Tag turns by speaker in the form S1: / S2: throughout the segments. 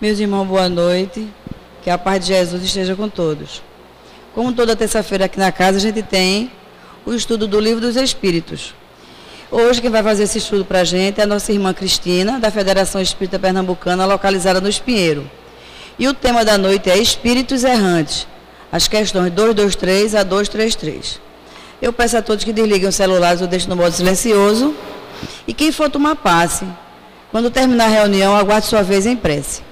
S1: Meus irmãos, boa noite. Que a paz de Jesus esteja com todos. Como toda terça-feira aqui na casa, a gente tem o estudo do Livro dos Espíritos. Hoje quem vai fazer esse estudo para a gente é a nossa irmã Cristina, da Federação Espírita Pernambucana, localizada no Espinheiro. E o tema da noite é Espíritos Errantes, as questões 223 a 233. Eu peço a todos que desliguem os celulares ou deixem no modo silencioso. E quem for tomar passe, quando terminar a reunião, aguarde sua vez em prece.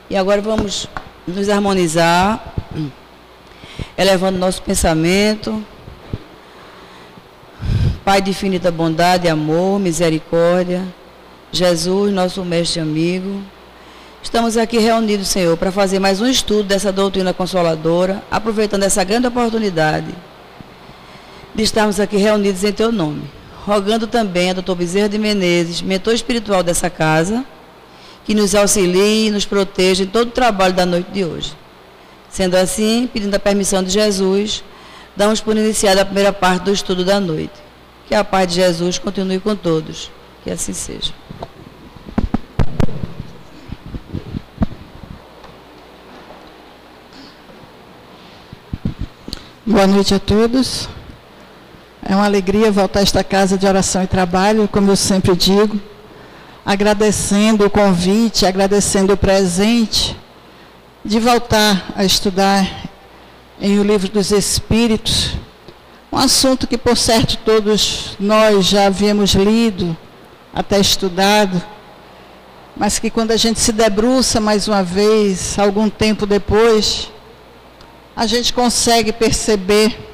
S1: E agora vamos nos harmonizar, elevando nosso pensamento. Pai de infinita bondade, amor, misericórdia, Jesus, nosso mestre e amigo, estamos aqui reunidos, Senhor, para fazer mais um estudo dessa doutrina consoladora, aproveitando essa grande oportunidade de estarmos aqui reunidos em Teu nome. Rogando também a Dr. Bezerra de Menezes, mentor espiritual dessa casa, que nos auxilie e nos proteja em todo o trabalho da noite de hoje. Sendo assim, pedindo a permissão de Jesus, damos por iniciada a primeira parte do estudo da noite. Que a paz de Jesus continue com todos. Que assim seja.
S2: Boa noite a todos. É uma alegria voltar a esta casa de oração e trabalho, como eu sempre digo, agradecendo o convite, agradecendo o presente de voltar a estudar em O Livro dos Espíritos, um assunto que, por certo, todos nós já havíamos lido, até estudado, mas que quando a gente se debruça mais uma vez, algum tempo depois, a gente consegue perceber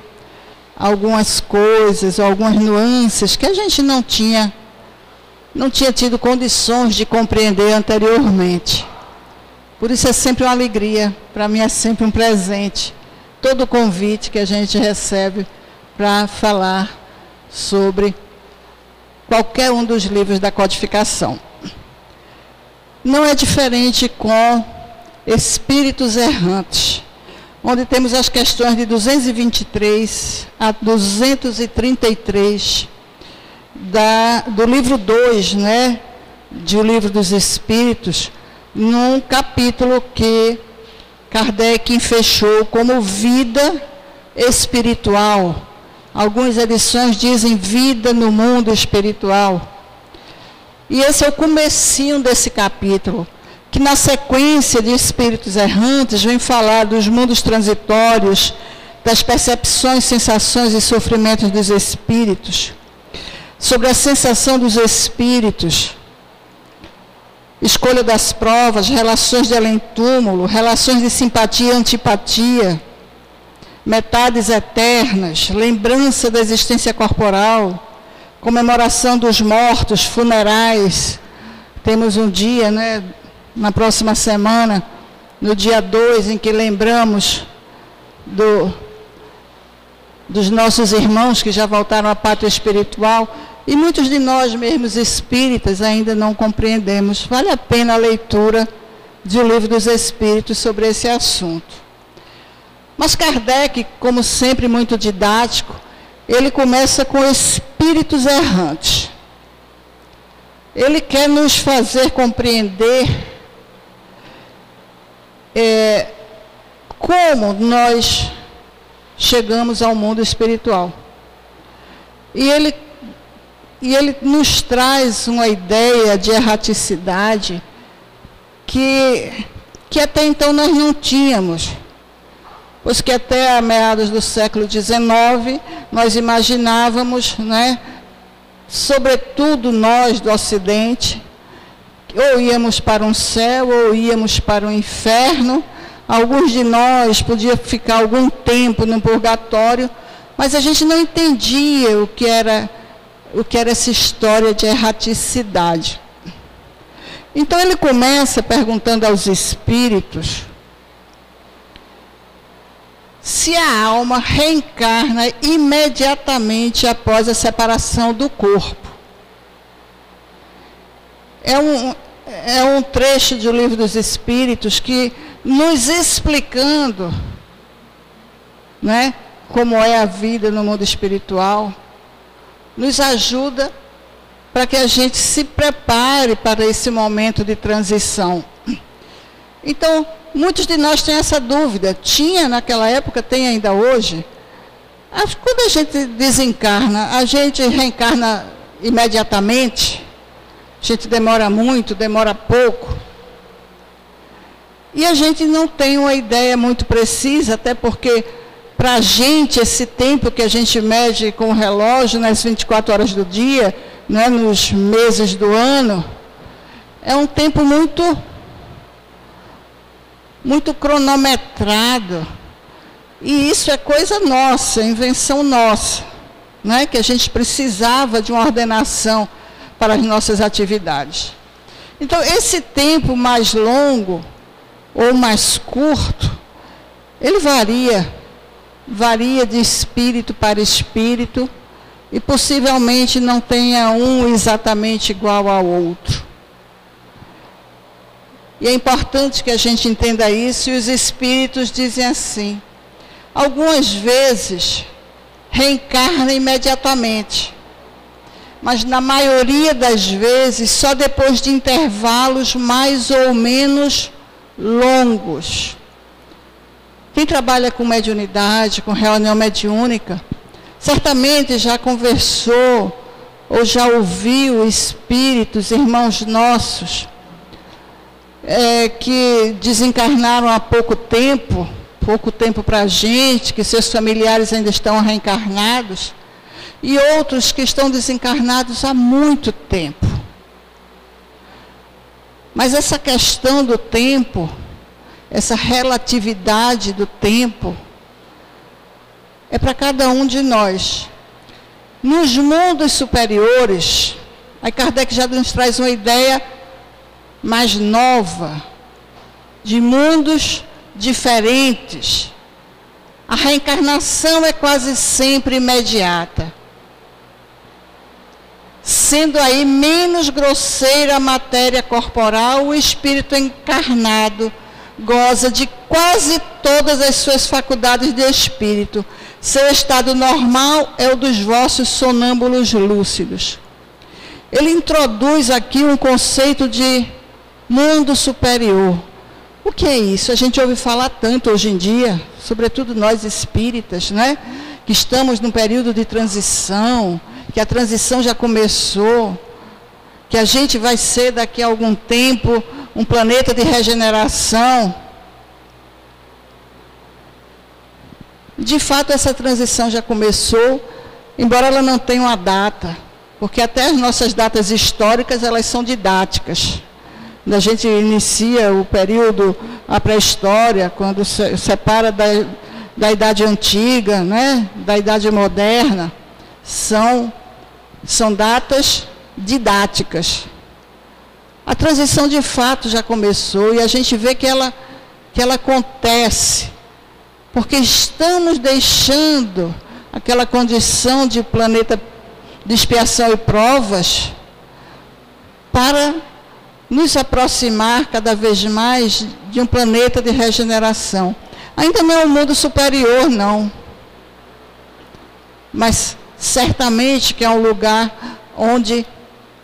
S2: algumas coisas, algumas nuances que a gente não tinha tido condições de compreender anteriormente. Por isso é sempre uma alegria, para mim é sempre um presente, todo o convite que a gente recebe para falar sobre qualquer um dos livros da codificação. Não é diferente com Espíritos Errantes, onde temos as questões de 223 a 233 do livro 2, né, de O Livro dos Espíritos, num capítulo que Kardec fechou como vida espiritual. Algumas edições dizem vida no mundo espiritual. E esse é o comecinho desse capítulo, que na sequência de Espíritos Errantes vem falar dos mundos transitórios, das percepções, sensações e sofrimentos dos espíritos, sobre a sensação dos espíritos, escolha das provas, relações de além-túmulo, relações de simpatia e antipatia, metades eternas, lembrança da existência corporal, comemoração dos mortos, funerais. Temos um dia, né, na próxima semana, no dia 2, em que lembramos dos nossos irmãos que já voltaram à pátria espiritual, e muitos de nós mesmos espíritas ainda não compreendemos. Vale a pena a leitura de O Livro dos Espíritos sobre esse assunto. Mas Kardec, como sempre muito didático, ele começa com Espíritos Errantes. Ele quer nos fazer compreender como nós chegamos ao mundo espiritual. E ele nos traz uma ideia de erraticidade que até então nós não tínhamos. Pois que até meados do século XIX, nós imaginávamos, né, sobretudo nós do Ocidente, ou íamos para um céu, ou íamos para um inferno. Alguns de nós podiam ficar algum tempo no purgatório, mas a gente não entendia o que era essa história de erraticidade. Então ele começa perguntando aos espíritos se a alma reencarna imediatamente após a separação do corpo. É um trecho do Livro dos Espíritos que nos explicando, né, como é a vida no mundo espiritual, nos ajuda para que a gente se prepare para esse momento de transição. Então, muitos de nós têm essa dúvida. Tinha naquela época, tem ainda hoje. Quando a gente desencarna, a gente reencarna imediatamente. A gente demora muito, demora pouco. E a gente não tem uma ideia muito precisa, até porque, para a gente, esse tempo que a gente mede com o relógio, nas 24 horas do dia, né, nos meses do ano, é um tempo muito cronometrado. E isso é coisa nossa, invenção nossa, né, que a gente precisava de uma ordenação para as nossas atividades. Então, esse tempo mais longo ou mais curto, ele varia de espírito para espírito, e possivelmente não tenha um exatamente igual ao outro. E é importante que a gente entenda isso, e os espíritos dizem assim: algumas vezes reencarna imediatamente, mas na maioria das vezes só depois de intervalos mais ou menos longos. Quem trabalha com mediunidade, com reunião mediúnica, certamente já conversou ou já ouviu espíritos, irmãos nossos, que desencarnaram há pouco tempo para a gente, que seus familiares ainda estão reencarnados, e outros que estão desencarnados há muito tempo. Mas essa questão do tempo, essa relatividade do tempo, é para cada um de nós. Nos mundos superiores, aí Kardec já nos traz uma ideia mais nova, de mundos diferentes. A reencarnação é quase sempre imediata, sendo aí menos grosseira a matéria corporal, o espírito encarnado goza de quase todas as suas faculdades de espírito. Seu estado normal é o dos vossos sonâmbulos lúcidos. Ele introduz aqui um conceito de mundo superior. O que é isso? A gente ouve falar tanto hoje em dia, sobretudo nós espíritas, né? Que estamos num período de transição, que a transição já começou, que a gente vai ser daqui a algum tempo um planeta de regeneração. De fato, essa transição já começou, embora ela não tenha uma data, porque até as nossas datas históricas, elas são didáticas. Quando a gente inicia o período, a pré-história, quando se separa da idade antiga, né, da idade moderna, são datas didáticas. A transição de fato já começou, e a gente vê que ela acontece, porque estamos deixando aquela condição de planeta de expiação e provas para nos aproximar cada vez mais de um planeta de regeneração. Ainda não é um mundo superior, não. Mas certamente que é um lugar onde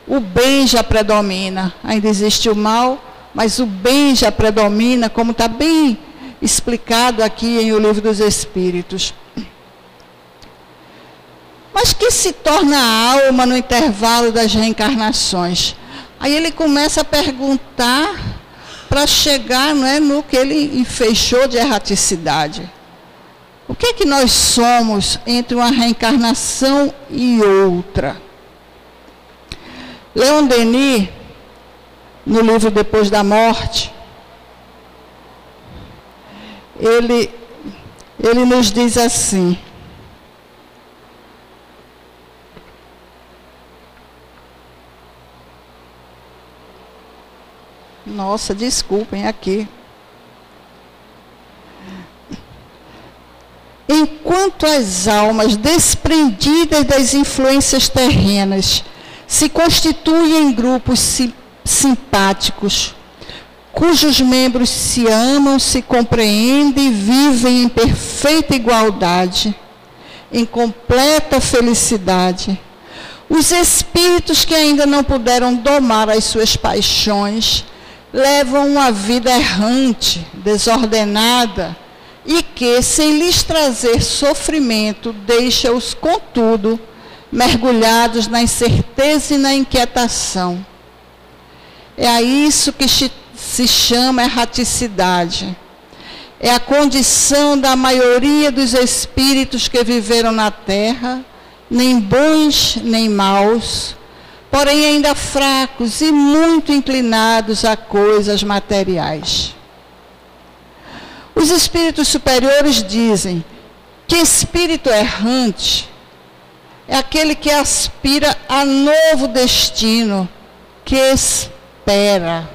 S2: o bem já predomina. Ainda existe o mal, mas o bem já predomina, como está bem explicado aqui em O Livro dos Espíritos. Mas que se torna a alma no intervalo das reencarnações? Aí ele começa a perguntar para chegar, não é, no que ele fechou de erraticidade. O que é que nós somos entre uma reencarnação e outra? Leon Denis, no livro Depois da Morte, ele nos diz assim: nossa, desculpem aqui. Enquanto as almas desprendidas das influências terrenas se constituem em grupos simpáticos, cujos membros se amam, se compreendem e vivem em perfeita igualdade, em completa felicidade, os espíritos que ainda não puderam domar as suas paixões levam uma vida errante, desordenada, e que, sem lhes trazer sofrimento, deixa-os, contudo, mergulhados na incerteza e na inquietação. É a isso que se chama erraticidade. É a condição da maioria dos espíritos que viveram na terra, nem bons nem maus, porém ainda fracos e muito inclinados a coisas materiais. Os espíritos superiores dizem que espírito errante é aquele que aspira a novo destino, que espera.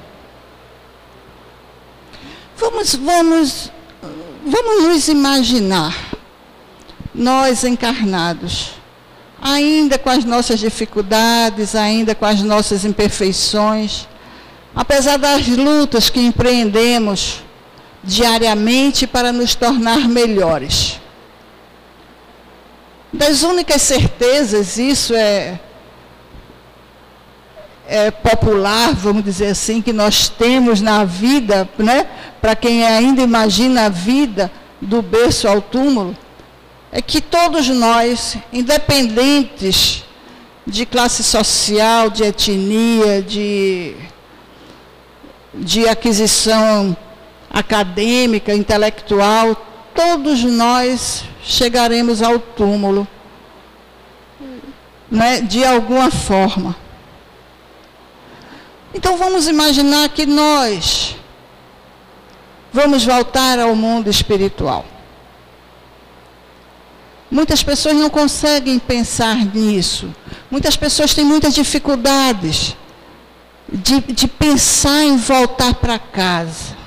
S2: Vamos nos imaginar, nós encarnados, ainda com as nossas dificuldades, ainda com as nossas imperfeições, apesar das lutas que empreendemos diariamente para nos tornar melhores. Das únicas certezas, isso é popular, vamos dizer assim, que nós temos na vida, né? Para quem ainda imagina a vida do berço ao túmulo, é que todos nós, independentes de classe social, de etnia, de aquisição acadêmica, intelectual, todos nós chegaremos ao túmulo, né, de alguma forma. Então vamos imaginar que nós vamos voltar ao mundo espiritual. Muitas pessoas não conseguem pensar nisso. Muitas pessoas têm muitas dificuldades de pensar em voltar para casa.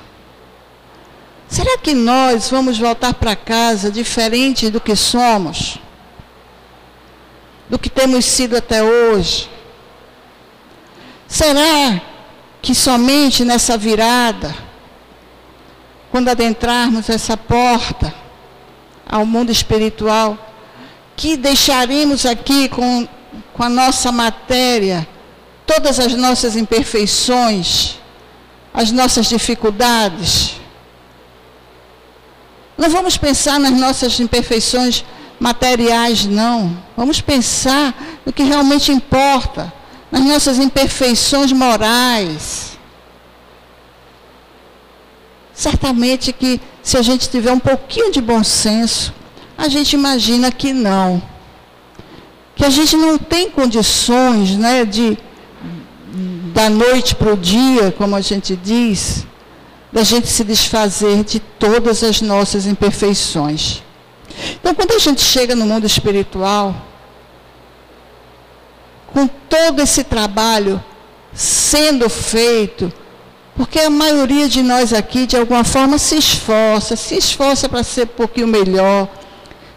S2: Será que nós vamos voltar para casa diferente do que somos? Do que temos sido até hoje? Será que somente nessa virada, quando adentrarmos essa porta ao mundo espiritual, que deixaremos aqui com a nossa matéria todas as nossas imperfeições, as nossas dificuldades? Não vamos pensar nas nossas imperfeições materiais, não. Vamos pensar no que realmente importa, nas nossas imperfeições morais. Certamente que, se a gente tiver um pouquinho de bom senso, a gente imagina que não. Que a gente não tem condições, né, da noite para o dia, como a gente diz, da gente se desfazer de todas as nossas imperfeições. Então, quando a gente chega no mundo espiritual, com todo esse trabalho sendo feito, porque a maioria de nós aqui, de alguma forma, se esforça para ser um pouquinho melhor,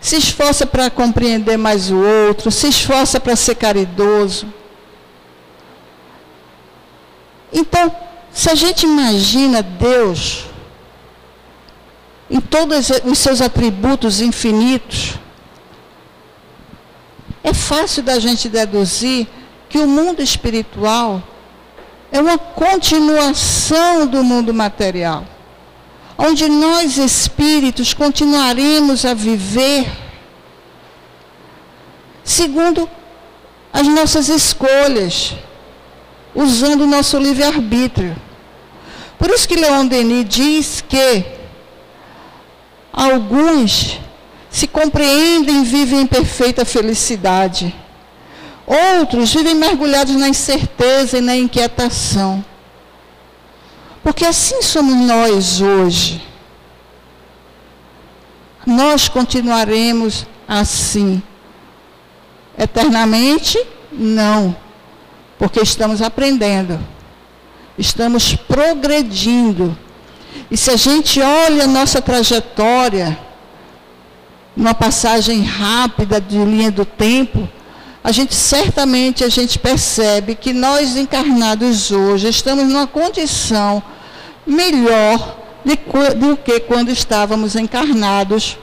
S2: se esforça para compreender mais o outro, se esforça para ser caridoso. Então, se a gente imagina Deus em todos os seus atributos infinitos, é fácil da gente deduzir que o mundo espiritual é uma continuação do mundo material, onde nós espíritos continuaremos a viver segundo as nossas escolhas, usando o nosso livre-arbítrio. Por isso que Leon Denis diz que alguns se compreendem e vivem em perfeita felicidade. Outros vivem mergulhados na incerteza e na inquietação. Porque assim somos nós hoje. Nós continuaremos assim eternamente? Não. Porque estamos aprendendo. Estamos progredindo. E se a gente olha a nossa trajetória, numa passagem rápida de linha do tempo, a gente percebe que nós encarnados hoje estamos numa condição melhor do que quando estávamos encarnados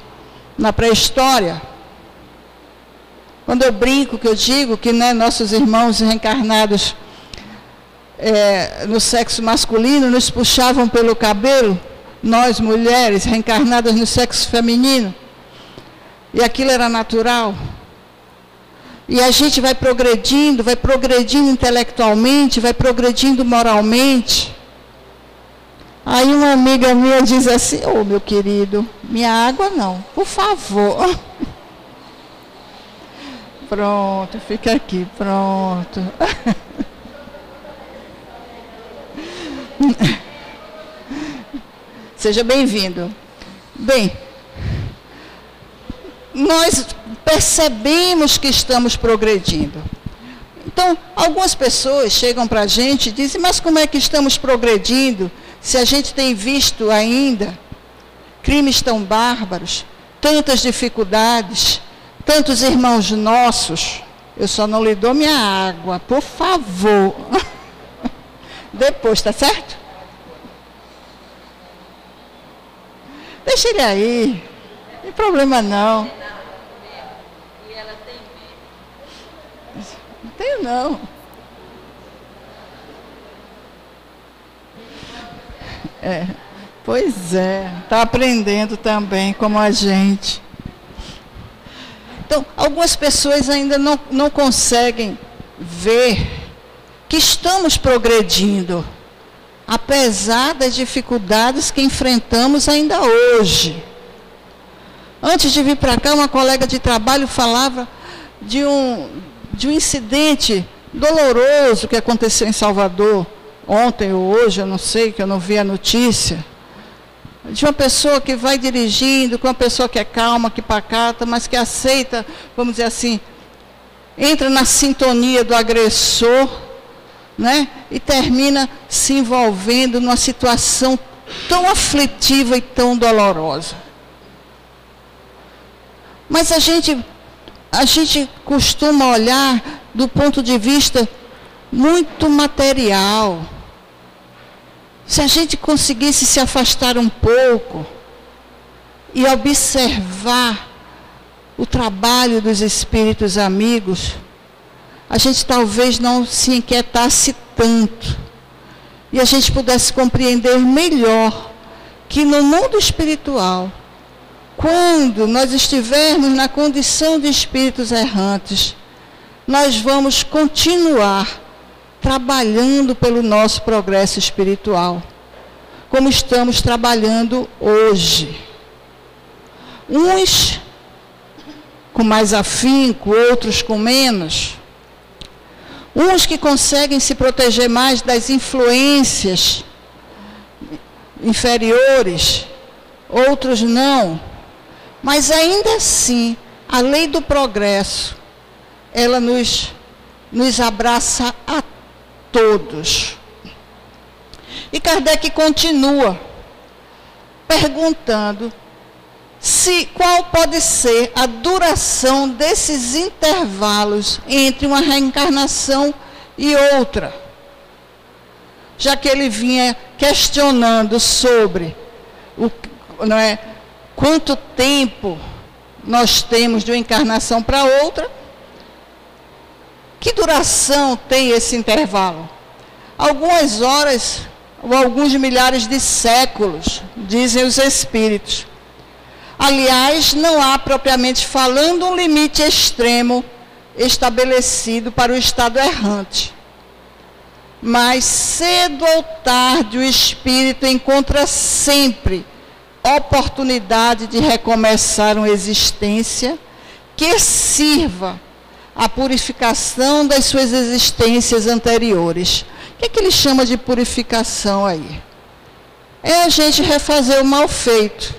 S2: na pré-história. Quando eu brinco, que eu digo que, né, nossos irmãos reencarnados no sexo masculino, nos puxavam pelo cabelo, nós mulheres reencarnadas no sexo feminino, e aquilo era natural. E a gente vai progredindo intelectualmente, vai progredindo moralmente. Aí uma amiga minha diz assim: ô meu querido, minha água não, por favor. Pronto, fica aqui, pronto. Seja bem-vindo. Bem, nós percebemos que estamos progredindo. Então, algumas pessoas chegam para a gente e dizem: mas como é que estamos progredindo se a gente tem visto ainda crimes tão bárbaros, tantas dificuldades, tantos irmãos nossos? Eu só não lhe dou minha água, por favor. Depois, tá certo? Deixa ele aí, não tem problema não.
S1: E ela tem medo?
S2: Não tenho não. Pois é, está aprendendo também como a gente. Então, algumas pessoas ainda não conseguem ver que estamos progredindo, apesar das dificuldades que enfrentamos ainda hoje. Antes de vir para cá, uma colega de trabalho falava de um incidente doloroso que aconteceu em Salvador, ontem ou hoje, eu não sei, que eu não vi a notícia, de uma pessoa que vai dirigindo, com uma pessoa que é calma, que pacata, mas que aceita, vamos dizer assim, entra na sintonia do agressor, né? E termina se envolvendo numa situação tão aflitiva e tão dolorosa. Mas a gente costuma olhar do ponto de vista muito material. Se a gente conseguisse se afastar um pouco e observar o trabalho dos espíritos amigos, a gente talvez não se inquietasse tanto e a gente pudesse compreender melhor que no mundo espiritual, quando nós estivermos na condição de espíritos errantes, nós vamos continuar trabalhando pelo nosso progresso espiritual, como estamos trabalhando hoje. Uns com mais afinco, outros com menos. Uns que conseguem se proteger mais das influências inferiores, outros não. Mas ainda assim, a lei do progresso, ela nos abraça a todos. E Kardec continua perguntando qual pode ser a duração desses intervalos entre uma reencarnação e outra. Já que ele vinha questionando sobre quanto tempo nós temos de uma encarnação para outra, que duração tem esse intervalo? Algumas horas ou alguns milhares de séculos, dizem os espíritos. Aliás, não há, propriamente falando, um limite extremo estabelecido para o estado errante. Mas, cedo ou tarde, o espírito encontra sempre oportunidade de recomeçar uma existência que sirva à purificação das suas existências anteriores. O que ele chama de purificação aí? É a gente refazer o mal feito.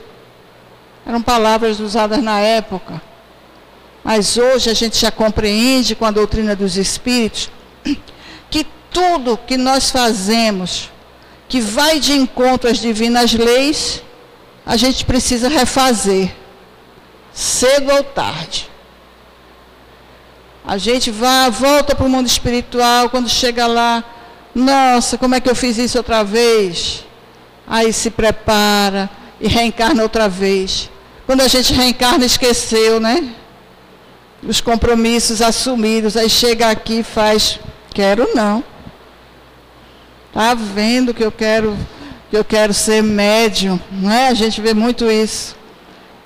S2: Eram palavras usadas na época. Mas hoje a gente já compreende com a doutrina dos espíritos que tudo que nós fazemos que vai de encontro às divinas leis, a gente precisa refazer, cedo ou tarde. A gente volta para o mundo espiritual, quando chega lá, nossa, como é que eu fiz isso outra vez? Aí se prepara e reencarna outra vez. Quando a gente reencarna, esqueceu, né? Os compromissos assumidos, aí chega aqui e faz, quero não. Está vendo que eu quero ser médium, não é? A gente vê muito isso.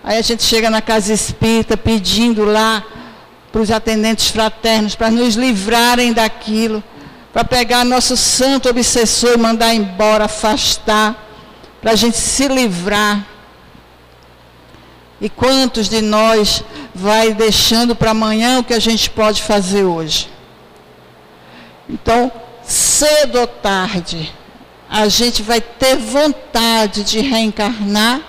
S2: Aí a gente chega na casa espírita pedindo lá para os atendentes fraternos, para nos livrarem daquilo, para pegar nosso santo obsessor e mandar embora, afastar, para a gente se livrar. E quantos de nós vai deixando para amanhã o que a gente pode fazer hoje? Então, cedo ou tarde, a gente vai ter vontade de reencarnar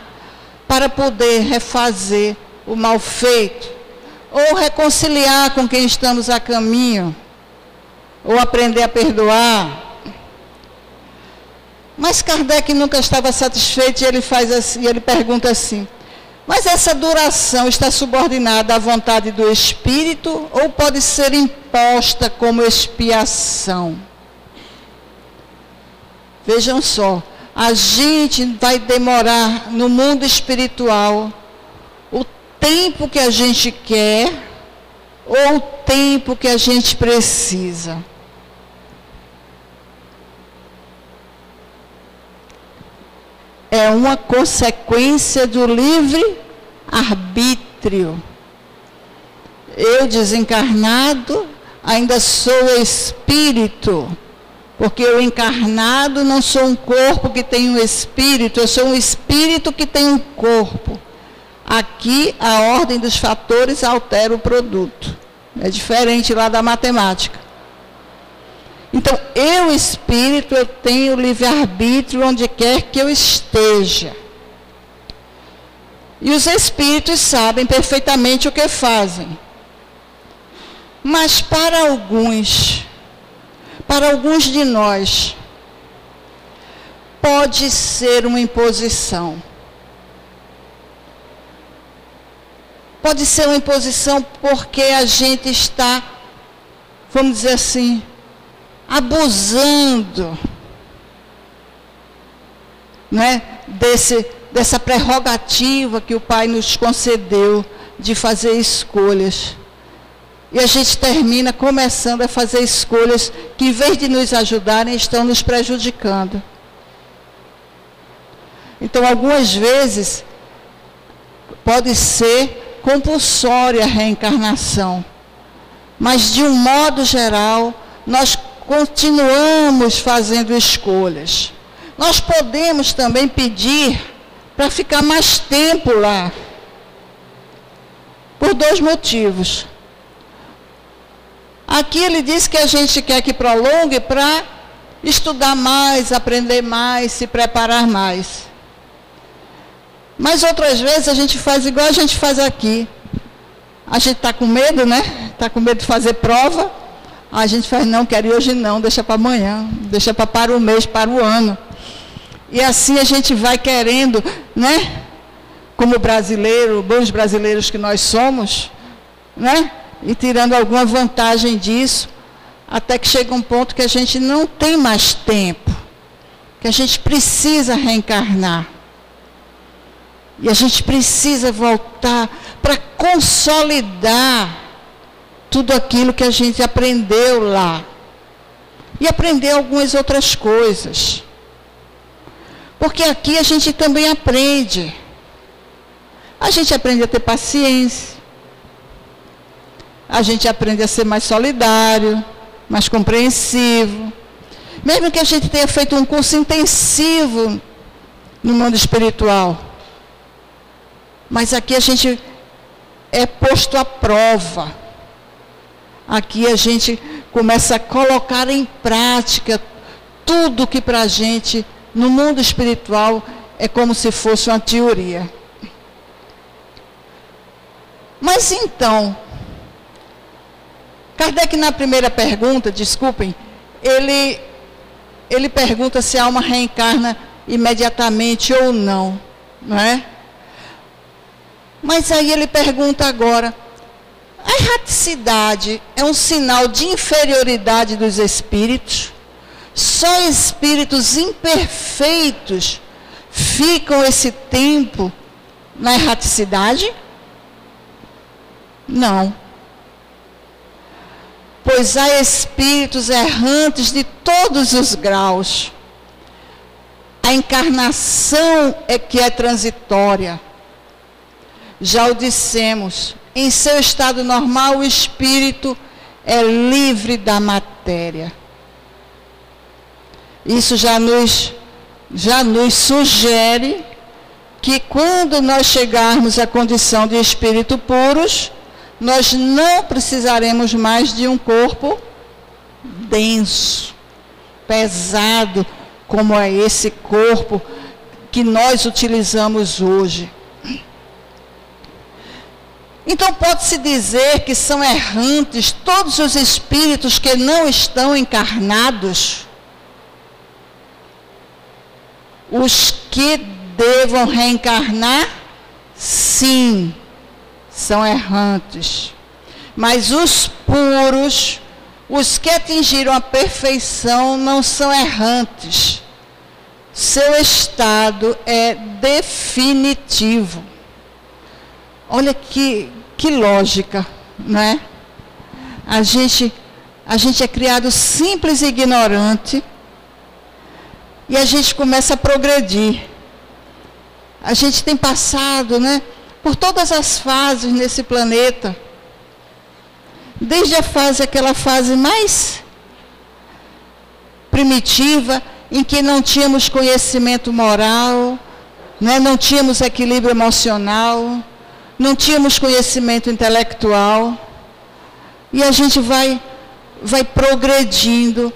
S2: para poder refazer o mal feito, ou reconciliar com quem estamos a caminho, ou aprender a perdoar. Mas Kardec nunca estava satisfeito e ele faz assim, ele pergunta assim: mas essa duração está subordinada à vontade do espírito ou pode ser imposta como expiação? Vejam só, a gente vai demorar no mundo espiritual o tempo que a gente quer ou o tempo que a gente precisa. É uma consequência do livre-arbítrio. Eu, desencarnado, ainda sou espírito, porque eu encarnado não sou um corpo que tem um espírito, eu sou um espírito que tem um corpo. Aqui a ordem dos fatores altera o produto. É diferente lá da matemática. Então, eu, espírito, eu tenho livre-arbítrio onde quer que eu esteja. E os espíritos sabem perfeitamente o que fazem. Mas para alguns de nós, pode ser uma imposição. Pode ser uma imposição porque a gente está, vamos dizer assim, abusando, né, dessa prerrogativa que o Pai nos concedeu de fazer escolhas. E a gente termina começando a fazer escolhas que, em vez de nos ajudarem, estão nos prejudicando. Então, algumas vezes, pode ser compulsória a reencarnação. Mas, de um modo geral, nós continuamos fazendo escolhas. Nós podemos também pedir para ficar mais tempo lá. Por dois motivos. Aqui ele diz que a gente quer que prolongue para estudar mais, aprender mais, se preparar mais. Mas outras vezes a gente faz igual a gente faz aqui. A gente está com medo, né? Está com medo de fazer prova. A gente faz, não, quero ir hoje não, deixa para amanhã, deixa para o mês, para o ano. E assim a gente vai querendo, né? Como brasileiro, bons brasileiros que nós somos, né? E tirando alguma vantagem disso, até que chega um ponto que a gente não tem mais tempo, que a gente precisa reencarnar. E a gente precisa voltar para consolidar tudo aquilo que a gente aprendeu lá. E aprender algumas outras coisas. Porque aqui a gente também aprende. A gente aprende a ter paciência. A gente aprende a ser mais solidário, mais compreensivo. Mesmo que a gente tenha feito um curso intensivo no mundo espiritual. Mas aqui a gente é posto à prova. Aqui a gente começa a colocar em prática tudo que para a gente, no mundo espiritual, é como se fosse uma teoria. Mas então, Kardec na primeira pergunta, desculpem, ele pergunta se a alma reencarna imediatamente ou não, não é? Mas aí ele pergunta agora, a erraticidade é um sinal de inferioridade dos espíritos? Só espíritos imperfeitos ficam esse tempo na erraticidade? Não. pois há espíritos errantes de todos os graus. A encarnação é que é transitória. Já o dissemos, em seu estado normal, o espírito é livre da matéria. Isso já nos sugere que quando nós chegarmos à condição de espírito puros, nós não precisaremos mais de um corpo denso, pesado, como é esse corpo que nós utilizamos hoje. Então pode-se dizer que são errantes todos os espíritos que não estão encarnados. Os que devam reencarnar, sim, são errantes. Mas os puros, os que atingiram a perfeição, não são errantes. Seu estado é definitivo. Olha que lógica, não é? A gente é criado simples e ignorante, e a gente começa a progredir. A gente tem passado, né, por todas as fases nesse planeta. Desde aquela fase mais primitiva, em que não tínhamos conhecimento moral, né, não tínhamos equilíbrio emocional, não tínhamos conhecimento intelectual. E a gente vai progredindo.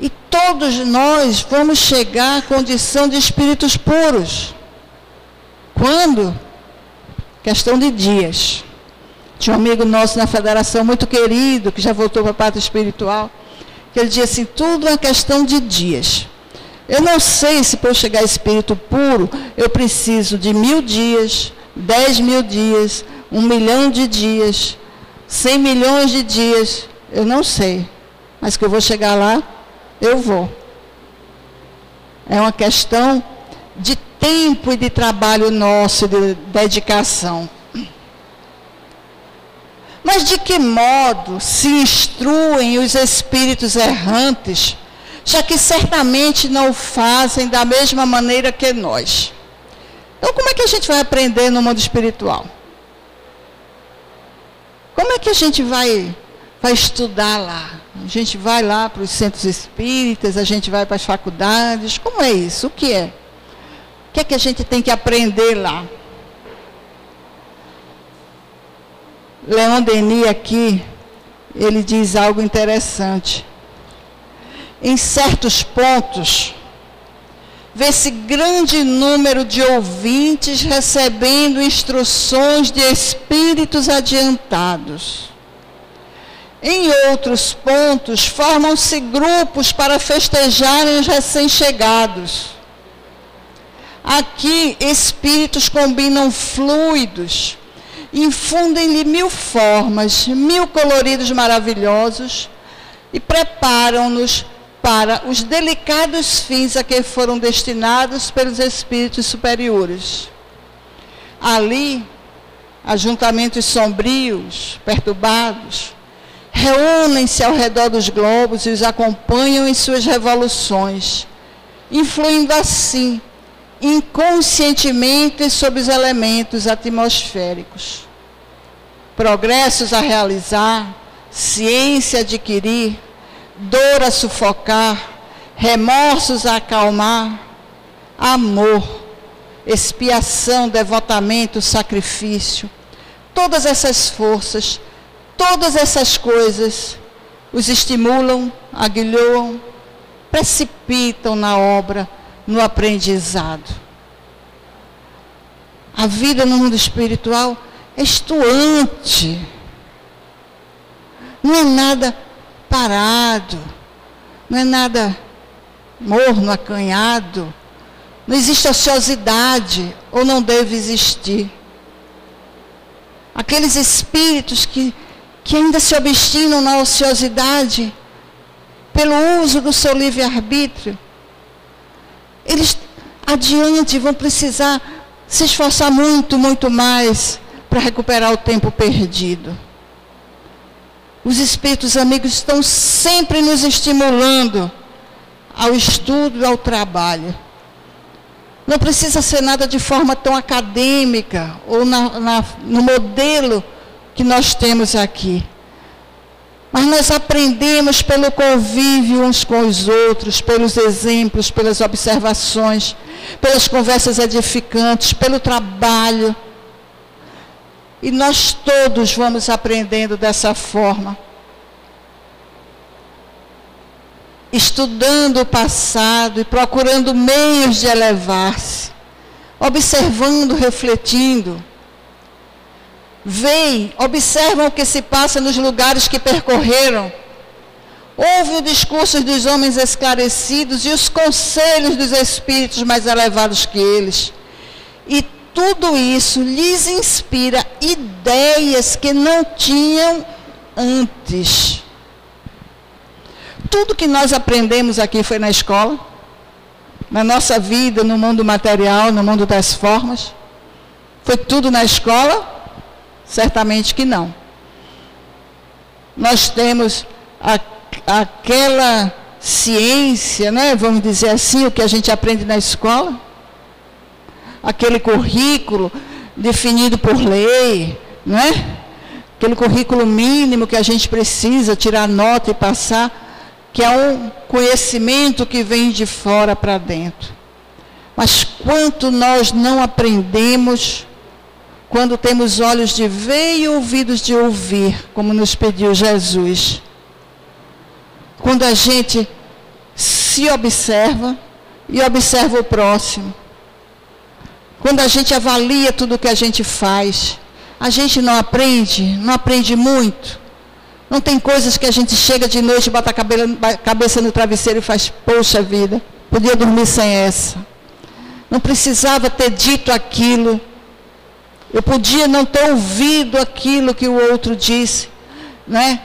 S2: E todos nós vamos chegar à condição de espíritos puros. Quando? Questão de dias. Tinha um amigo nosso na federação, muito querido, que já voltou para a pátria espiritual, que ele dizia assim, tudo é questão de dias. Eu não sei se para eu chegar a espírito puro, eu preciso de 1000 dias, 10.000 dias, 1 milhão de dias, 100 milhões de dias, eu não sei. Mas que eu vou chegar lá, eu vou. É uma questão de tempo e de trabalho nosso, de dedicação. Mas de que modo se instruem os espíritos errantes, já que certamente não o fazem da mesma maneira que nós? Então, como é que a gente vai aprender no mundo espiritual? Como é que a gente vai estudar lá? A gente vai lá para os centros espíritas, a gente vai para as faculdades. Como é isso? O que é? O que é que a gente tem que aprender lá? Leon Denis aqui, ele diz algo interessante. Em certos pontos, vê-se grande número de ouvintes recebendo instruções de espíritos adiantados. Em outros pontos, formam-se grupos para festejarem os recém-chegados. Aqui, espíritos combinam fluidos, infundem-lhe 1000 formas, 1000 coloridos maravilhosos e preparam-nos para os delicados fins a que foram destinados pelos espíritos superiores. Ali, ajuntamentos sombrios, perturbados, reúnem-se ao redor dos globos e os acompanham em suas revoluções, influindo assim, inconscientemente sobre os elementos atmosféricos. Progressos a realizar, ciência a adquirir, dor a sufocar, remorsos a acalmar, amor, expiação, devotamento, sacrifício, todas essas forças, todas essas coisas os estimulam, aguilhoam, precipitam na obra, no aprendizado. A vida no mundo espiritual é estuante. Não é nada parado, não é nada morno, acanhado. Não existe ociosidade, ou não deve existir. Aqueles espíritos que ainda se obstinam na ociosidade, pelo uso do seu livre-arbítrio, eles adiante vão precisar se esforçar muito, muito mais para recuperar o tempo perdido. Os espíritos amigos estão sempre nos estimulando ao estudo e ao trabalho. Não precisa ser nada de forma tão acadêmica ou no modelo que nós temos aqui. Mas nós aprendemos pelo convívio uns com os outros, pelos exemplos, pelas observações, pelas conversas edificantes, pelo trabalho. E nós todos vamos aprendendo dessa forma. Estudando o passado e procurando meios de elevar-se. Observando, refletindo. Veem, observam o que se passa nos lugares que percorreram. Ouvem os discursos dos homens esclarecidos e os conselhos dos espíritos mais elevados que eles. E tudo isso lhes inspira ideias que não tinham antes. Tudo que nós aprendemos aqui foi na escola, na nossa vida, no mundo material, no mundo das formas. Foi tudo na escola? Certamente que não. Nós temos aquela ciência, né, vamos dizer assim, o que a gente aprende na escola, aquele currículo definido por lei, não é? Aquele currículo mínimo que a gente precisa tirar nota e passar, que é um conhecimento que vem de fora para dentro. Mas quanto nós não aprendemos quando temos olhos de ver e ouvidos de ouvir, como nos pediu Jesus. Quando a gente se observa e observa o próximo. Quando a gente avalia tudo o que a gente faz, a gente não aprende muito. Não tem coisas que a gente chega de noite, bota a cabeça no travesseiro e faz, poxa vida, podia dormir sem essa. Não precisava ter dito aquilo. Eu podia não ter ouvido aquilo que o outro disse, né?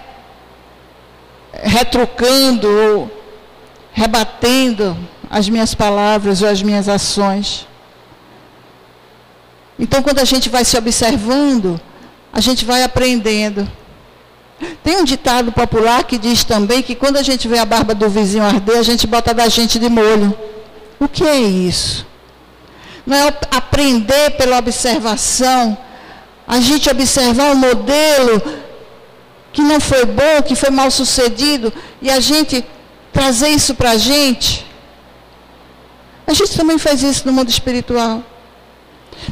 S2: Retrucando ou rebatendo as minhas palavras ou as minhas ações. Então, quando a gente vai se observando, a gente vai aprendendo. Tem um ditado popular que diz também que quando a gente vê a barba do vizinho arder, a gente bota da gente de molho. O que é isso? Não é aprender pela observação, a gente observar um modelo que não foi bom, que foi mal sucedido, e a gente trazer isso para a gente. A gente também faz isso no mundo espiritual.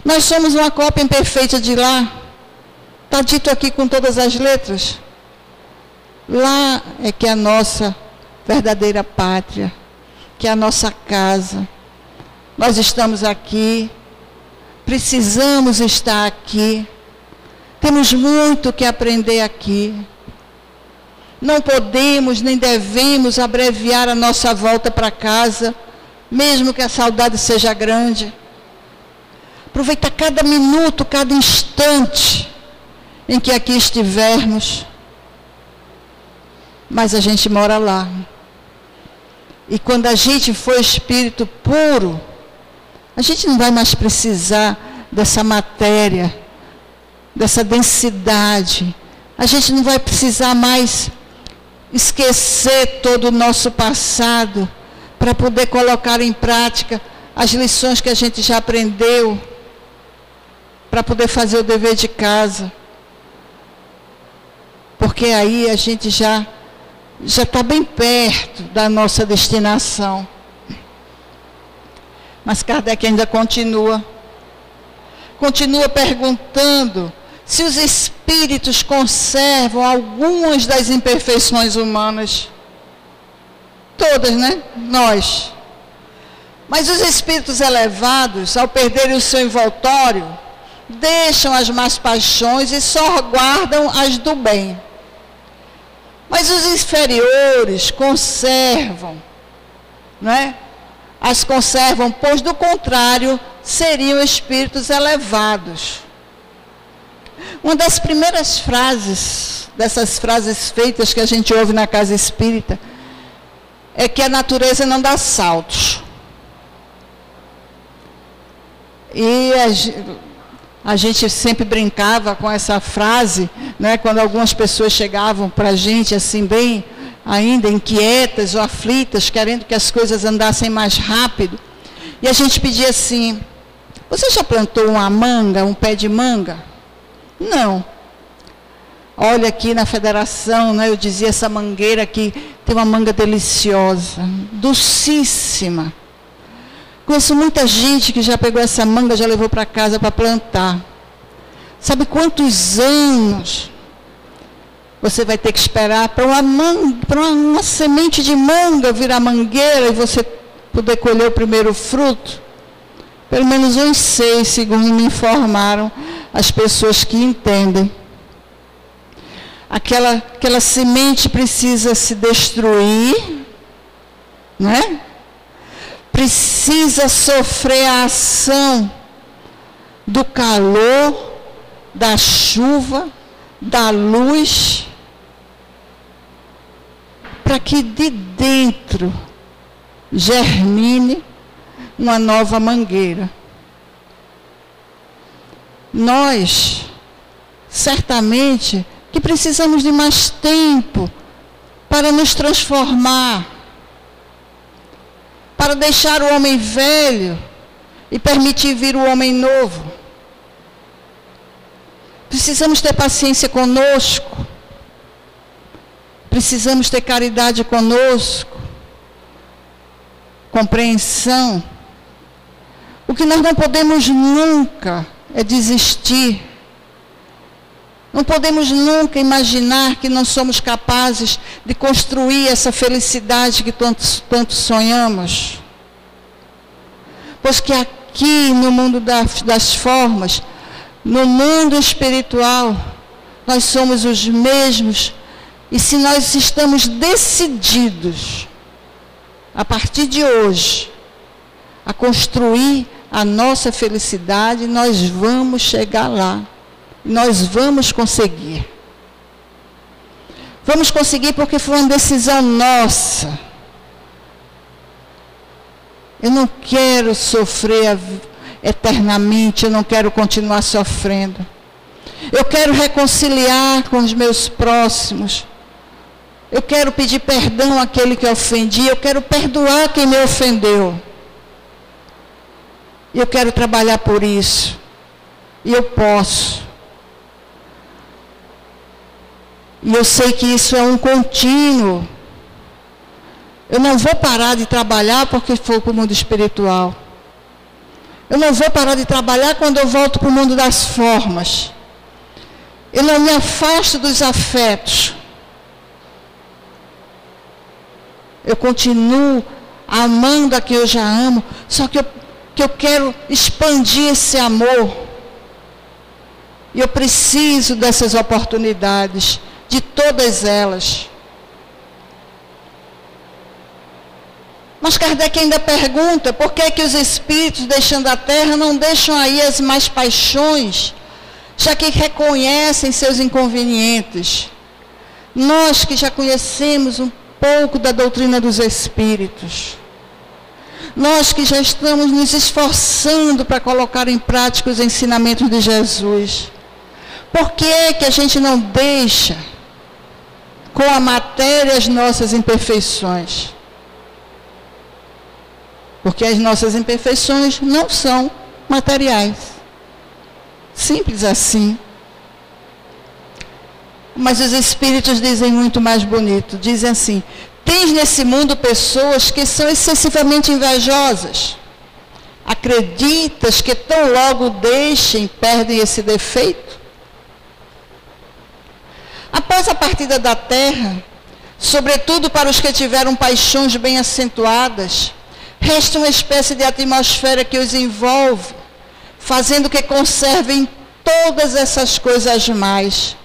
S2: Nós somos uma cópia imperfeita de lá. Está dito aqui com todas as letras. Lá é que é a nossa verdadeira pátria, que é a nossa casa. Nós estamos aqui, precisamos estar aqui, temos muito que aprender aqui. Não podemos nem devemos abreviar a nossa volta para casa, mesmo que a saudade seja grande. Aproveitar cada minuto, cada instante em que aqui estivermos. Mas a gente mora lá. E quando a gente for espírito puro, a gente não vai mais precisar dessa matéria, dessa densidade. A gente não vai precisar mais esquecer todo o nosso passado para poder colocar em prática as lições que a gente já aprendeu, para poder fazer o dever de casa. Porque aí a gente já está bem perto da nossa destinação. Mas Kardec ainda continua perguntando se os espíritos conservam algumas das imperfeições humanas. Todas, né? Nós. Mas os espíritos elevados, ao perderem o seu envoltório, deixam as más paixões e só guardam as do bem. Mas os inferiores conservam, né? As conservam, pois do contrário, seriam espíritos elevados. Uma das primeiras frases, dessas frases feitas que a gente ouve na casa espírita, é que a natureza não dá saltos. E A gente sempre brincava com essa frase, né, quando algumas pessoas chegavam para a gente assim, bem ainda inquietas ou aflitas, querendo que as coisas andassem mais rápido. E a gente pedia assim: você já plantou uma manga, um pé de manga? Não. Olha aqui na federação, né, eu dizia, essa mangueira aqui tem uma manga deliciosa, docíssima. Conheço muita gente que já pegou essa manga, já levou para casa para plantar. Sabe quantos anos você vai ter que esperar para uma semente de manga virar mangueira e você poder colher o primeiro fruto? Pelo menos uns 6, segundo me informaram as pessoas que entendem. Aquela semente precisa se destruir, não é? Precisa sofrer a ação do calor, da chuva, da luz, para que de dentro germine uma nova mangueira. Nós, certamente, que precisamos de mais tempo para nos transformar, para deixar o homem velho e permitir vir o homem novo. Precisamos ter paciência conosco, precisamos ter caridade conosco, compreensão. O que nós não podemos nunca é desistir. Não podemos nunca imaginar que não somos capazes de construir essa felicidade que tanto sonhamos. Pois que aqui no mundo das formas, no mundo espiritual, nós somos os mesmos. E se nós estamos decididos, a partir de hoje, a construir a nossa felicidade, nós vamos chegar lá. Nós vamos conseguir. Vamos conseguir porque foi uma decisão nossa. Eu não quero sofrer eternamente, eu não quero continuar sofrendo. Eu quero reconciliar com os meus próximos. Eu quero pedir perdão àquele que eu ofendi, eu quero perdoar quem me ofendeu. E eu quero trabalhar por isso. E eu posso. E eu sei que isso é um contínuo. Eu não vou parar de trabalhar porque for para o mundo espiritual. Eu não vou parar de trabalhar quando eu volto para o mundo das formas. Eu não me afasto dos afetos. Eu continuo amando a quem eu já amo, só que eu quero expandir esse amor. E eu preciso dessas oportunidades, de todas elas. Mas Kardec ainda pergunta, por que que os espíritos, deixando a Terra, não deixam aí as más paixões, já que reconhecem seus inconvenientes? Nós que já conhecemos um pouco da doutrina dos espíritos, nós que já estamos nos esforçando para colocar em prática os ensinamentos de Jesus, por que é que a gente não deixa com a matéria as nossas imperfeições? Porque as nossas imperfeições não são materiais. Simples assim. Mas os espíritos dizem muito mais bonito. Dizem assim: tens nesse mundo pessoas que são excessivamente invejosas. Acreditas que tão logo deixem, perdem esse defeito? Após a partida da terra, sobretudo para os que tiveram paixões bem acentuadas, resta uma espécie de atmosfera que os envolve, fazendo que conservem todas essas coisas mais,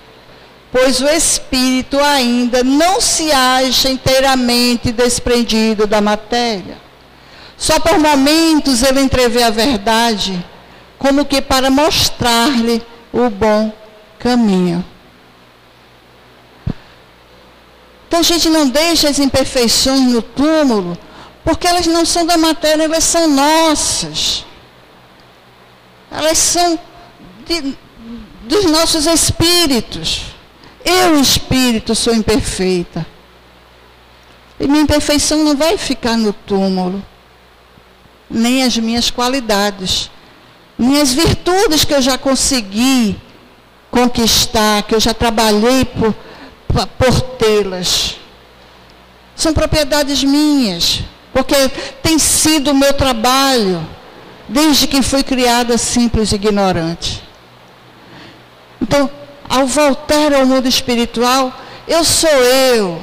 S2: pois o espírito ainda não se acha inteiramente desprendido da matéria. Só por momentos ele entrevê a verdade, como que para mostrar-lhe o bom caminho. Então a gente não deixa as imperfeições no túmulo, porque elas não são da matéria, elas são nossas. Elas são dos nossos espíritos. Eu, espírito, sou imperfeita. E minha imperfeição não vai ficar no túmulo. Nem as minhas qualidades. Nem as virtudes que eu já consegui conquistar, que eu já trabalhei por tê-las. São propriedades minhas, porque tem sido o meu trabalho, desde que fui criada simples e ignorante. Então, ao voltar ao mundo espiritual, eu sou eu.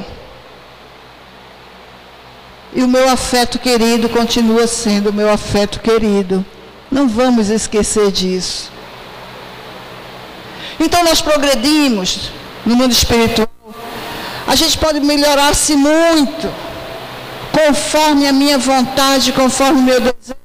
S2: E o meu afeto querido continua sendo o meu afeto querido. Não vamos esquecer disso. Então, nós progredimos no mundo espiritual. A gente pode melhorar-se muito, conforme a minha vontade, conforme o meu desejo.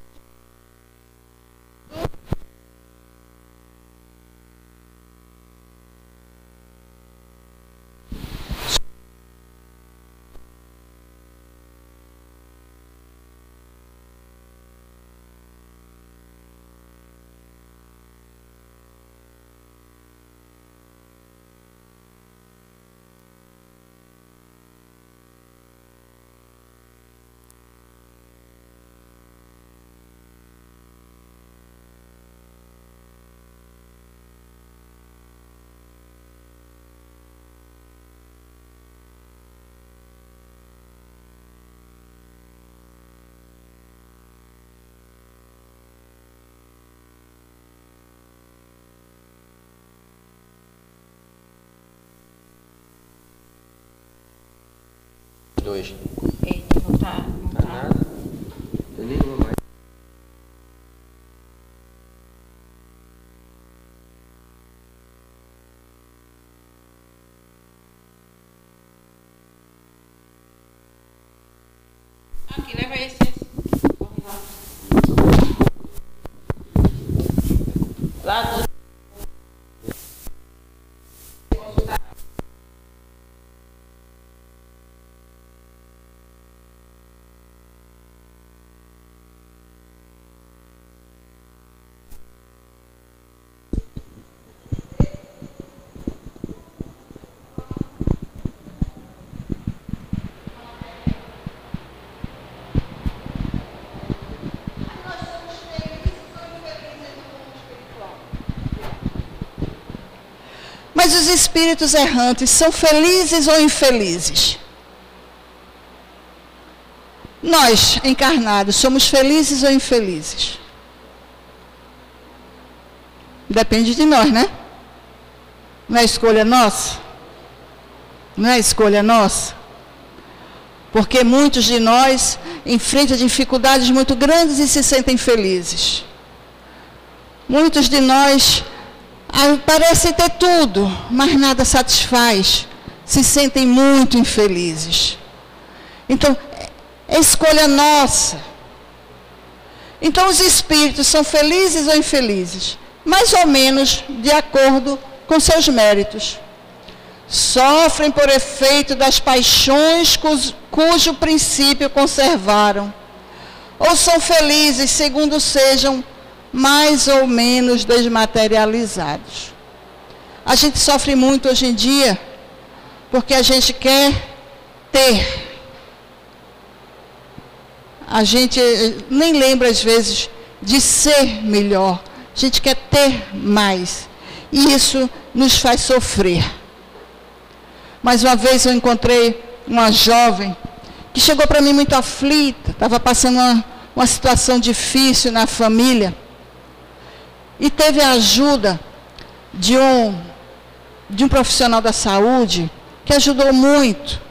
S3: Dois.
S4: Eita, não tá.
S3: Tá nada? Eu nem vou mais.
S4: Aqui, leva esse. Lá do...
S2: Mas os espíritos errantes são felizes ou infelizes? Nós, encarnados, somos felizes ou infelizes? Depende de nós, né? Não é escolha nossa? Não é escolha nossa? Porque muitos de nós enfrentam dificuldades muito grandes e se sentem felizes. Muitos de nós parecem ter tudo, mas nada satisfaz. Se sentem muito infelizes. Então, é escolha nossa. Então, os espíritos são felizes ou infelizes? Mais ou menos de acordo com seus méritos. Sofrem por efeito das paixões cujo princípio conservaram. Ou são felizes segundo sejam mais ou menos desmaterializados. A gente sofre muito hoje em dia porque a gente quer ter. A gente nem lembra às vezes de ser melhor. A gente quer ter mais. E isso nos faz sofrer. Mais uma vez eu encontrei uma jovem que chegou para mim muito aflita, estava passando uma situação difícil na família. E teve a ajuda de um profissional da saúde que ajudou muito.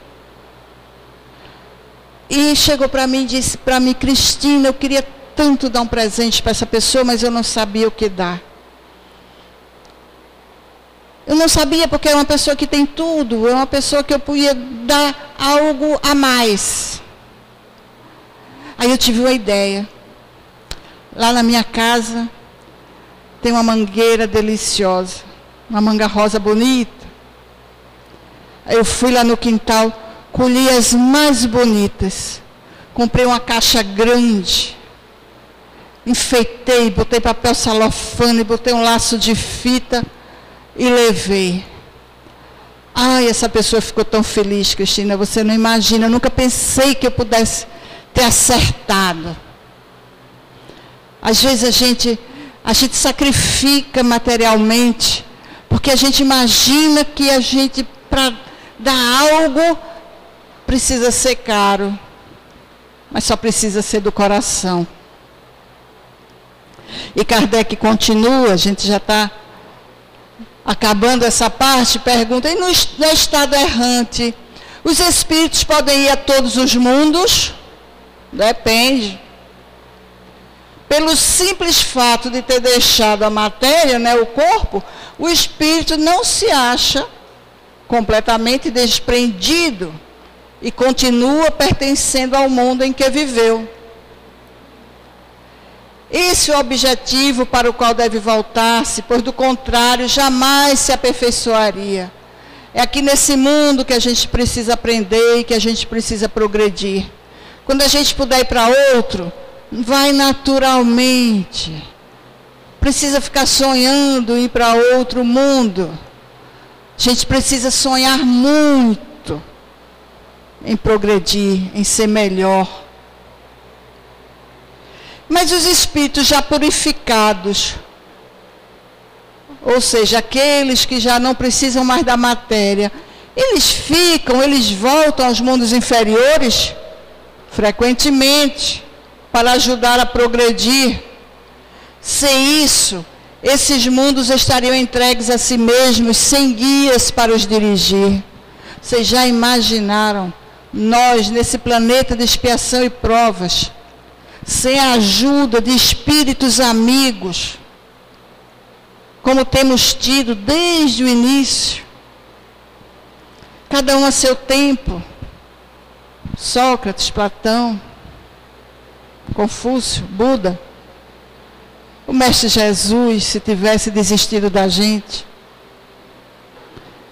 S2: E chegou para mim e disse para mim: Cristina, eu queria tanto dar um presente para essa pessoa, mas eu não sabia o que dar. Eu não sabia porque é uma pessoa que tem tudo, é uma pessoa que eu podia dar algo a mais. Aí eu tive uma ideia. Lá na minha casa tem uma mangueira deliciosa, uma manga rosa bonita. Aí eu fui lá no quintal, colhi as mais bonitas. Comprei uma caixa grande enfeitei, botei papel celofane, botei um laço de fita e levei. Ai, essa pessoa ficou tão feliz, Cristina, você não imagina, eu nunca pensei que eu pudesse ter acertado. Às vezes a gente sacrifica materialmente, porque a gente imagina que a gente, para dar algo, precisa ser caro, mas só precisa ser do coração. E Kardec continua, a gente já está acabando essa parte, pergunta, e no estado errante, os espíritos podem ir a todos os mundos? Depende. Pelo simples fato de ter deixado a matéria, né, o corpo, o espírito não se acha completamente desprendido e continua pertencendo ao mundo em que viveu. Esse é o objetivo para o qual deve voltar-se, pois do contrário jamais se aperfeiçoaria. É aqui nesse mundo que a gente precisa aprender e que a gente precisa progredir. Quando a gente puder ir para outro, vai naturalmente. Precisa ficar sonhando ir para outro mundo. A gente precisa sonhar muito em progredir, em ser melhor. Mas os espíritos já purificados, ou seja, aqueles que já não precisam mais da matéria, eles voltam aos mundos inferiores frequentemente para ajudar a progredir. Sem isso, esses mundos estariam entregues a si mesmos, sem guias para os dirigir. Vocês já imaginaram nós nesse planeta de expiação e provas, sem a ajuda de espíritos amigos, como temos tido desde o início, cada um a seu tempo, Sócrates, Platão, Confúcio, Buda, o Mestre Jesus, se tivesse desistido da gente.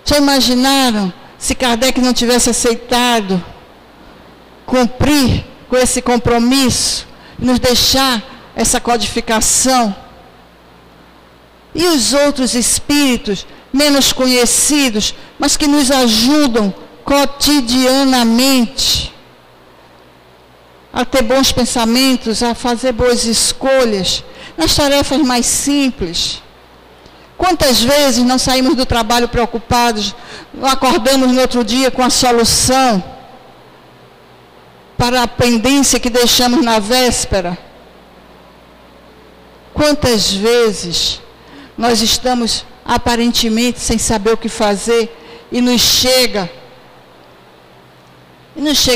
S2: Já imaginaram se Kardec não tivesse aceitado cumprir com esse compromisso, nos deixar essa codificação? E os outros espíritos menos conhecidos, mas que nos ajudam cotidianamente a ter bons pensamentos, a fazer boas escolhas, nas tarefas mais simples. Quantas vezes não saímos do trabalho preocupados, acordamos no outro dia com a solução para a pendência que deixamos na véspera? Quantas vezes nós estamos aparentemente sem saber o que fazer e nos chega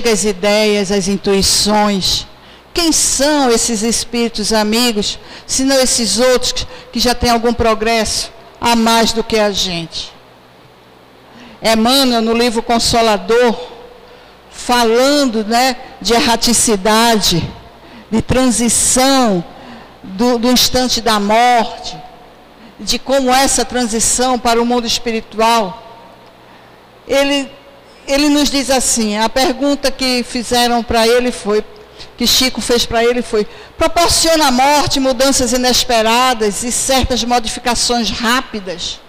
S2: as ideias, as intuições. Quem são esses espíritos amigos, se não esses outros que já têm algum progresso a mais do que a gente? Emmanuel, no livro Consolador, falando, né, de erraticidade, de transição do instante da morte, de como essa transição para o mundo espiritual, ele nos diz assim, a pergunta que fizeram para ele foi, que Chico fez para ele foi: proporciona a morte mudanças inesperadas e certas modificações rápidas?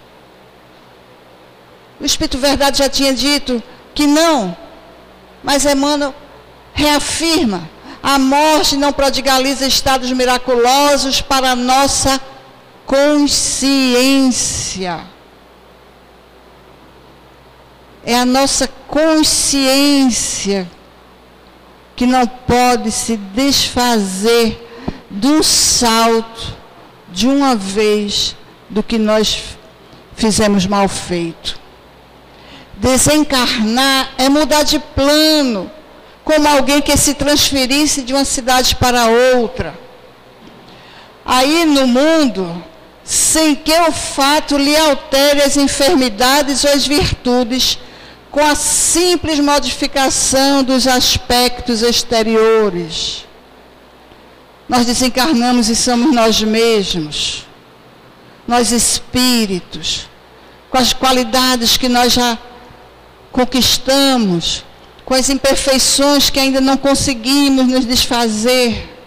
S2: O Espírito Verdade já tinha dito que não, mas Emmanuel reafirma: a morte não prodigaliza estados miraculosos para a nossa consciência. É a nossa consciência que não pode se desfazer do salto de uma vez do que nós fizemos mal feito. Desencarnar é mudar de plano, como alguém que se transferisse de uma cidade para outra. Aí no mundo, sem que o fato lhe altere as enfermidades ou as virtudes, com a simples modificação dos aspectos exteriores. Nós desencarnamos e somos nós mesmos, nós espíritos, com as qualidades que nós já conquistamos, com as imperfeições que ainda não conseguimos nos desfazer.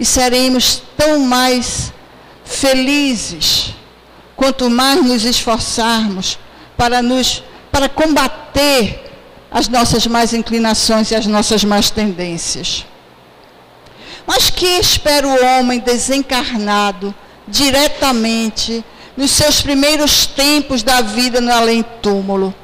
S2: e seremos tão mais felizes quanto mais nos esforçarmos para combater as nossas más inclinações e as nossas más tendências. Mas que espera o homem desencarnado diretamente nos seus primeiros tempos da vida no além-túmulo?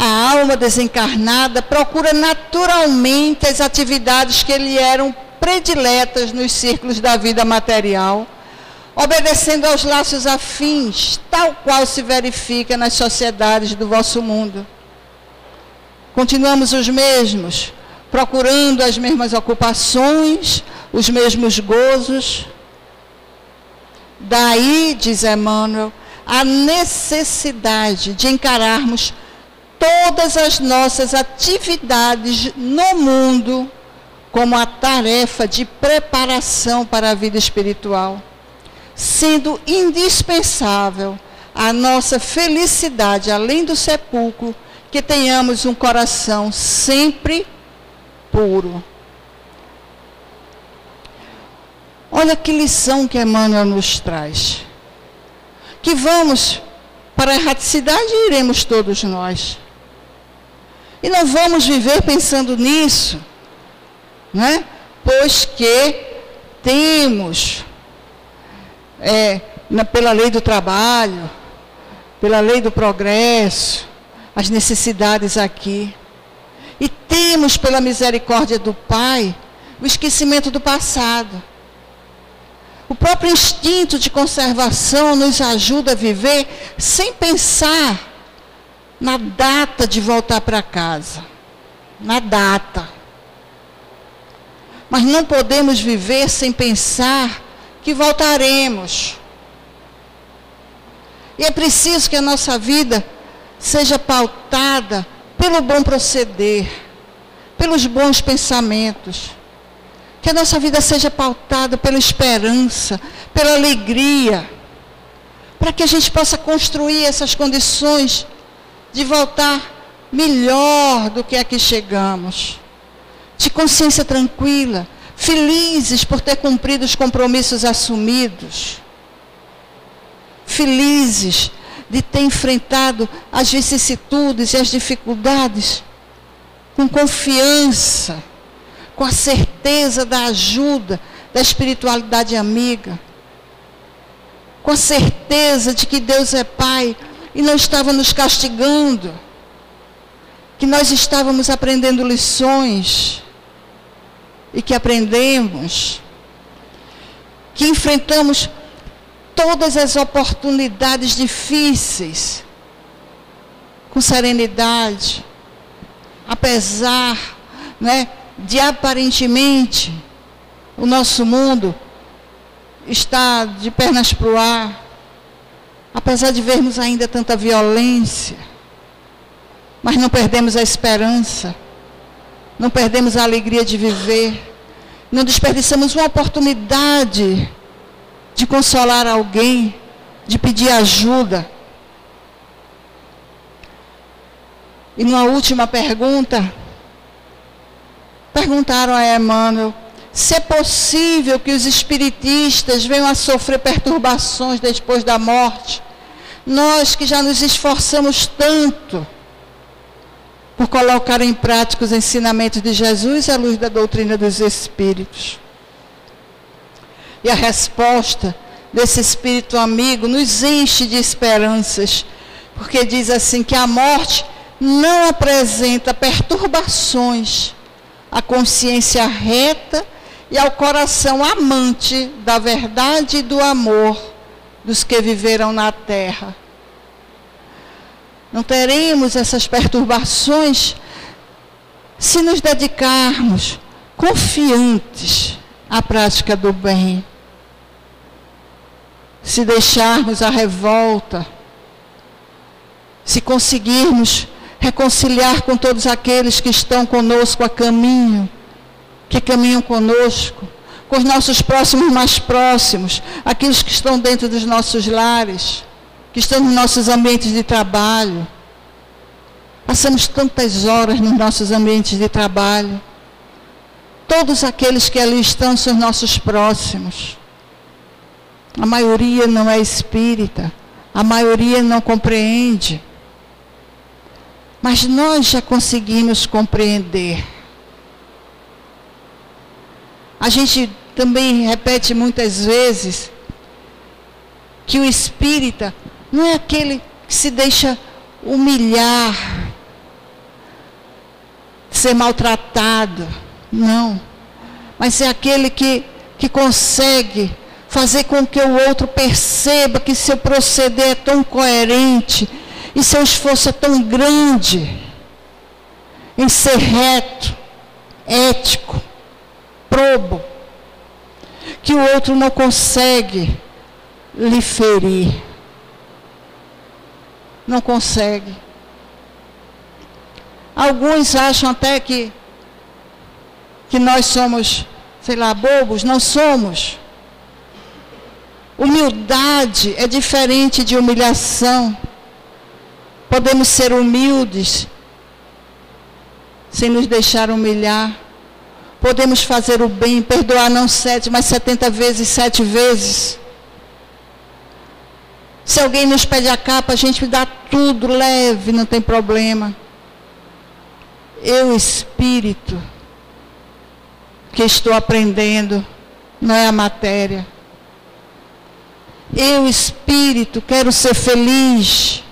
S2: A alma desencarnada procura naturalmente as atividades que lhe eram prediletas nos círculos da vida material, obedecendo aos laços afins, tal qual se verifica nas sociedades do vosso mundo. Continuamos os mesmos, procurando as mesmas ocupações, os mesmos gozos. Daí, diz Emmanuel, a necessidade de encararmos todas as nossas atividades no mundo como a tarefa de preparação para a vida espiritual, sendo indispensável a nossa felicidade além do sepulcro, que tenhamos um coração sempre puro. Olha que lição que Emmanuel nos traz. Que vamos para a erraticidade e iremos todos nós. E não vamos viver pensando nisso, né? Pois que temos, pela lei do trabalho, pela lei do progresso, as necessidades aqui. E temos, pela misericórdia do Pai, o esquecimento do passado. O próprio instinto de conservação nos ajuda a viver sem pensar na data de voltar para casa. Na data. Mas não podemos viver sem pensar que voltaremos. E é preciso que a nossa vida seja pautada pelo bom proceder, pelos bons pensamentos. Que a nossa vida seja pautada pela esperança, pela alegria, para que a gente possa construir essas condições de voltar melhor do que aqui chegamos, de consciência tranquila, felizes por ter cumprido os compromissos assumidos, felizes de ter enfrentado as vicissitudes e as dificuldades com confiança, com a certeza da ajuda, da espiritualidade amiga, com a certeza de que Deus é Pai e não estava nos castigando, que nós estávamos aprendendo lições e que aprendemos, que enfrentamos todas as oportunidades difíceis com serenidade, apesar, de aparentemente o nosso mundo estar de pernas para o ar, apesar de vermos ainda tanta violência, mas não perdemos a esperança, não perdemos a alegria de viver, não desperdiçamos uma oportunidade de consolar alguém, de pedir ajuda. E numa última pergunta, perguntaram a Emmanuel se é possível que os espiritistas venham a sofrer perturbações depois da morte. Nós que já nos esforçamos tanto por colocar em prática os ensinamentos de Jesus à luz da doutrina dos Espíritos. E a resposta desse Espírito amigo nos enche de esperanças, porque diz assim que a morte não apresenta perturbações à consciência reta e ao coração amante da verdade e do amor dos que viveram na terra. Não teremos essas perturbações se nos dedicarmos confiantes à prática do bem, se deixarmos a revolta, se conseguirmos reconciliar com todos aqueles que estão conosco a caminho, que caminham conosco, com os nossos próximos mais próximos, aqueles que estão dentro dos nossos lares, que estão nos nossos ambientes de trabalho. Passamos tantas horas nos nossos ambientes de trabalho. Todos aqueles que ali estão são nossos próximos. A maioria não é espírita, a maioria não compreende. Mas nós já conseguimos compreender. A gente também repete muitas vezes que o espírita não é aquele que se deixa humilhar, ser maltratado, não. Mas é aquele que consegue fazer com que o outro perceba que seu proceder é tão coerente e seu esforço é tão grande em ser reto, ético, probo, que o outro não consegue lhe ferir. Não consegue. Alguns acham até que nós somos, sei lá, bobos. Não somos. Humildade é diferente de humilhação. Podemos ser humildes sem nos deixar humilhar. Podemos fazer o bem, perdoar não 7, mas 70 vezes, 7 vezes. Se alguém nos pede a capa, a gente dá tudo leve, não tem problema. Eu, espírito, que estou aprendendo, não é a matéria. Eu, espírito, quero ser feliz,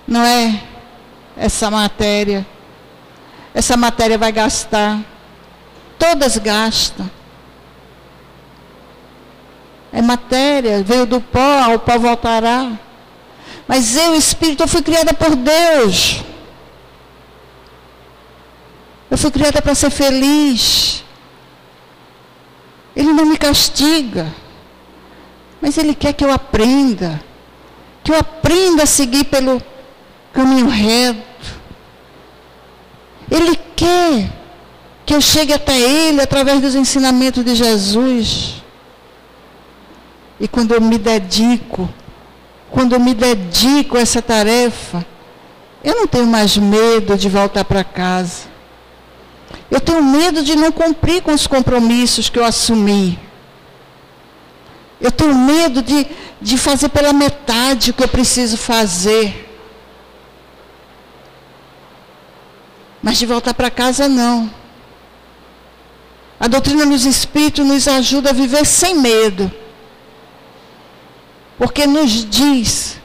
S2: não é essa matéria. Essa matéria vai gastar. Todas gastam. É matéria, veio do pó, ao pó voltará. Mas eu, espírito, eu fui criada por Deus. Eu fui criada para ser feliz. Ele não me castiga. Mas Ele quer que eu aprenda. Que eu aprenda a seguir pelo caminho reto. Ele quer que eu chegue até Ele através dos ensinamentos de Jesus. E quando eu me dedico a essa tarefa, eu não tenho mais medo de voltar para casa. Eu tenho medo de não cumprir com os compromissos que eu assumi. Eu tenho medo de fazer pela metade o que eu preciso fazer. Mas de voltar para casa, não. A doutrina dos Espíritos nos ajuda a viver sem medo. Porque nos diz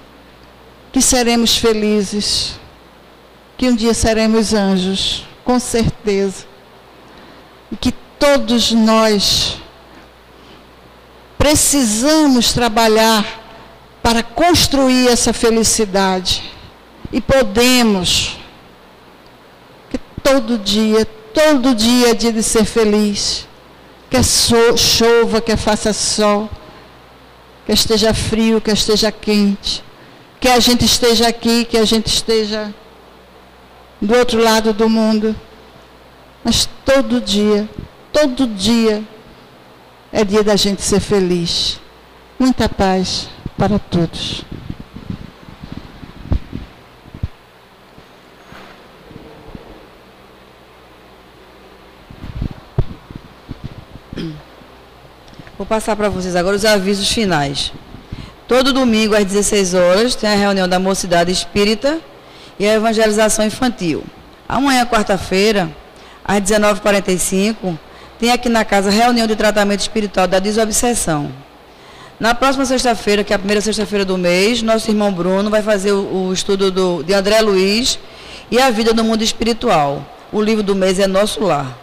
S2: que seremos felizes. Que um dia seremos anjos, com certeza. E que todos nós precisamos trabalhar para construir essa felicidade. E podemos. Que todo dia é dia de ser feliz. Quer chova, quer faça sol. Quer esteja frio, quer esteja quente. Quer a gente esteja aqui, quer a gente esteja do outro lado do mundo. Mas todo dia é dia da gente ser feliz. Muita paz para todos.
S1: Vou passar para vocês agora os avisos finais. Todo domingo às 16 horas tem a reunião da Mocidade Espírita e a evangelização infantil. Amanhã, quarta-feira, às 19h45, tem aqui na casa a reunião de tratamento espiritual da desobsessão. Na próxima sexta-feira, que é a primeira sexta-feira do mês, nosso irmão Bruno vai fazer o estudo de André Luiz e a vida no mundo espiritual. O livro do mês é Nosso Lar.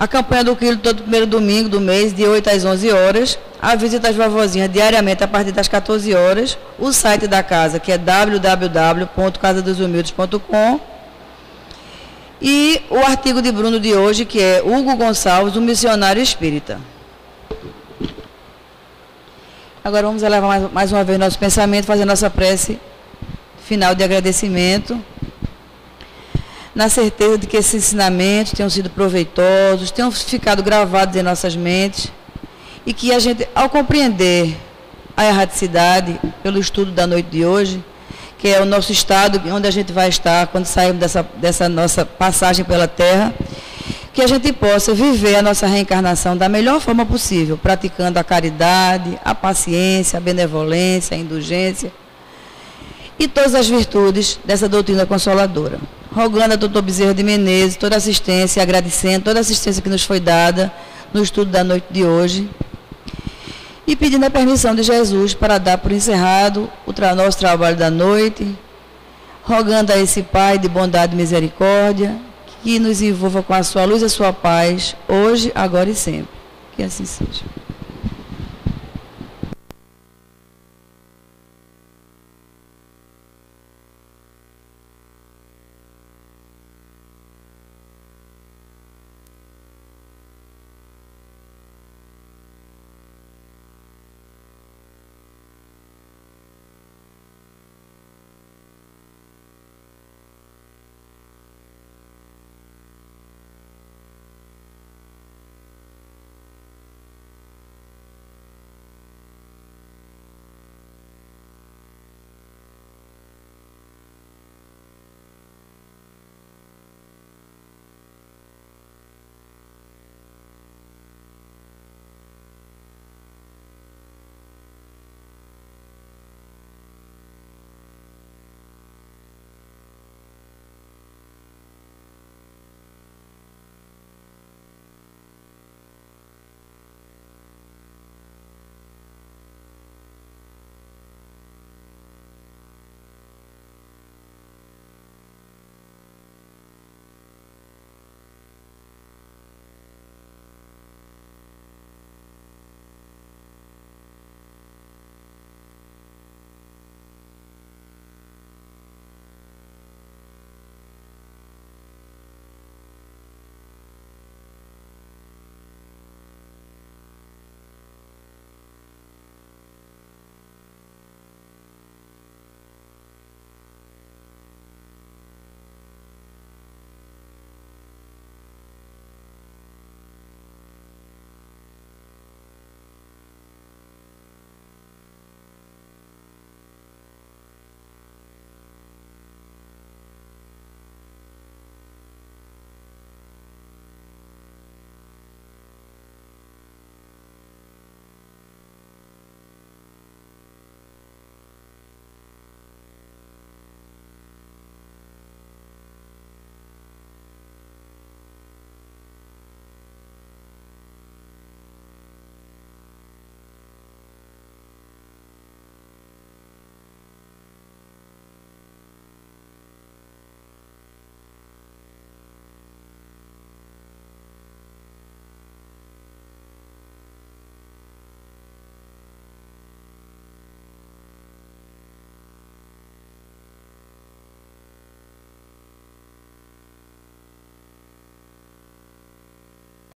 S1: A campanha do quilo todo primeiro domingo do mês, de 8 às 11 horas. A visita às vovozinhas diariamente a partir das 14 horas. O site da casa, que é www.casadosumildes.com. E o artigo de Bruno de hoje, que é Hugo Gonçalves, o missionário espírita. Agora vamos elevar mais uma vez nosso pensamento, fazer nossa prece final de agradecimento. Na certeza de que esses ensinamentos tenham sido proveitosos, tenham ficado gravados em nossas mentes, e que a gente, ao compreender a erraticidade pelo estudo da noite de hoje, que é o nosso estado, onde a gente vai estar quando sairmos dessa nossa passagem pela Terra, que a gente possa viver a nossa reencarnação da melhor forma possível, praticando a caridade, a paciência, a benevolência, a indulgência e todas as virtudes dessa doutrina consoladora. Rogando a doutor Bezerra de Menezes toda a assistência, agradecendo toda a assistência que nos foi dada no estudo da noite de hoje e pedindo a permissão de Jesus para dar por encerrado o nosso trabalho da noite, rogando a esse Pai de bondade e misericórdia que nos envolva com a sua luz e a sua paz, hoje, agora e sempre. Que assim seja.